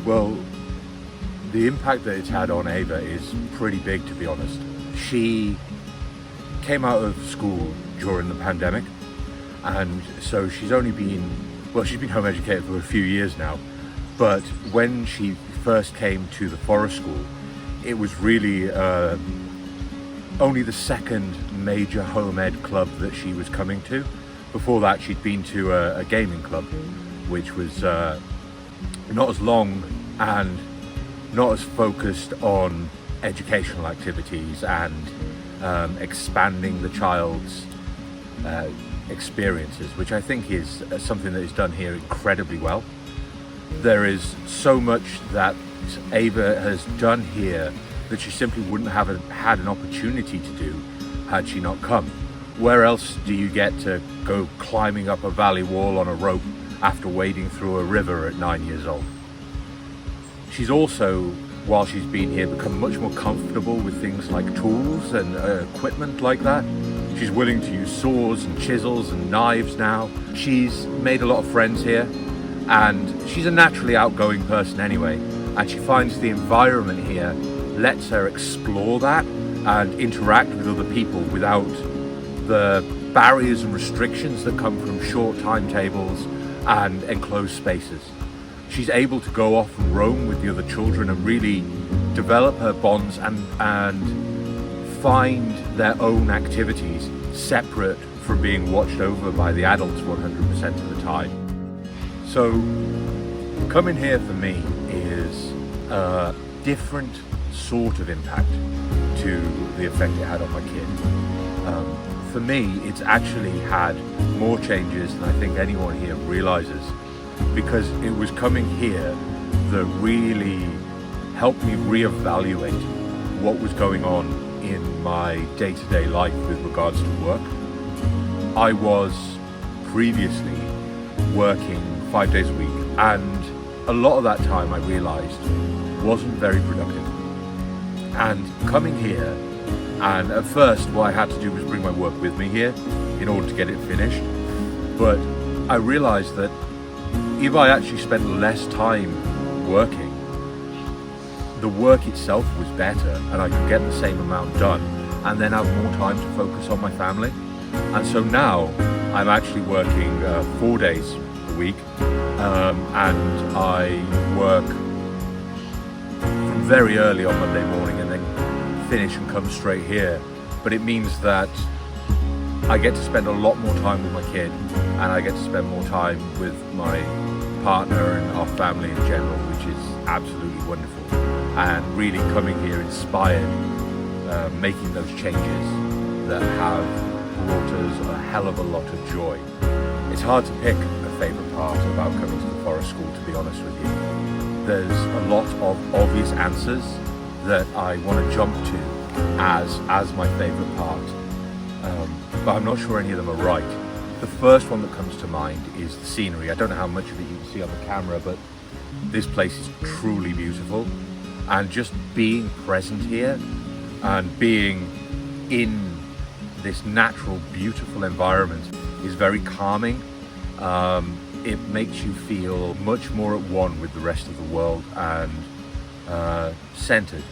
Well, the impact that it's had on Ava is pretty big, to be honest. She came out of school during the pandemic, and so she's been home educated for a few years now. But when she first came to the forest school, it was really only the second major home ed club that she was coming to. Before that, she'd been to a gaming club, which was not as long and not as focused on educational activities and expanding the child's experiences, which I think is something that is done here incredibly well. There is so much that Ava has done here that she simply wouldn't have had an opportunity to do had she not come. Where else do you get to go climbing up a valley wall on a rope after wading through a river at 9 years old? She's also, while she's been here, become much more comfortable with things like tools and equipment like that. She's willing to use saws and chisels and knives now. She's made a lot of friends here, and she's a naturally outgoing person anyway, and she finds the environment here lets her explore that and interact with other people without the barriers and restrictions that come from short timetables and enclosed spaces. She's able to go off and roam with the other children and really develop her bonds and find their own activities separate from being watched over by the adults 100% of the time. So coming here for me is a different sort of impact to the effect it had on my kid. For me, it's actually had more changes than I think anyone here realizes, because it was coming here that really helped me reevaluate what was going on in my day-to-day life with regards to work. I was previously working 5 days a week, and a lot of that time I realized wasn't very productive. And coming here, and at first what I had to do was bring my work with me here in order to get it finished. But I realized that if I actually spent less time working, the work itself was better and I could get the same amount done and then have more time to focus on my family. And so now I'm actually working 4 days a week, and I work from very early on Monday morning and then finish and come straight here. But it means that I get to spend a lot more time with my kid, and I get to spend more time with my partner and our family in general, which is absolutely wonderful. And really coming here inspired, making those changes that have brought us a hell of a lot of joy. It's hard to pick a favourite part about coming to the forest school, to be honest with you. There's a lot of obvious answers that I want to jump to as my favourite part, but I'm not sure any of them are right. The first one that comes to mind is the scenery. I don't know how much of it you can see on the camera, but this place is truly beautiful, and just being present here and being in this natural, beautiful environment is very calming. It makes you feel much more at one with the rest of the world and centered.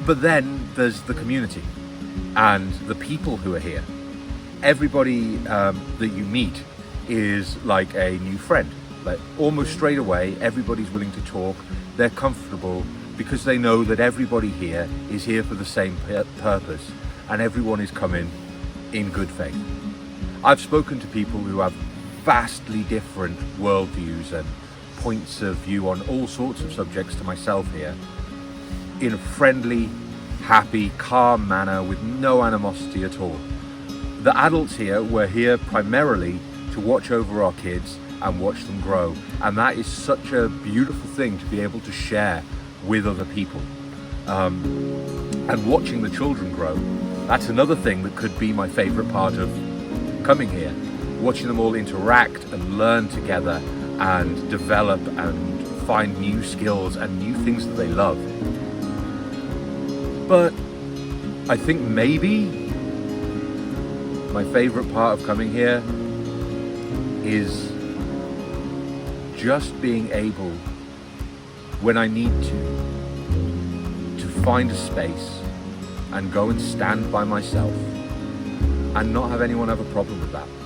But then there's the community and the people who are here. Everybody that you meet is like a new friend. Like almost straight away, everybody's willing to talk. They're comfortable because they know that everybody here is here for the same purpose, and everyone is coming in good faith. I've spoken to people who have vastly different worldviews and points of view on all sorts of subjects to myself here, in a friendly, happy, calm manner with no animosity at all. The adults here were here primarily to watch over our kids and watch them grow, and that is such a beautiful thing to be able to share with other people. And watching the children grow, that's another thing that could be my favorite part of coming here. Watching them all interact and learn together and develop and find new skills and new things that they love. But I think maybe my favorite part of coming here is just being able when I need to find a space and go and stand by myself and not have anyone have a problem with that.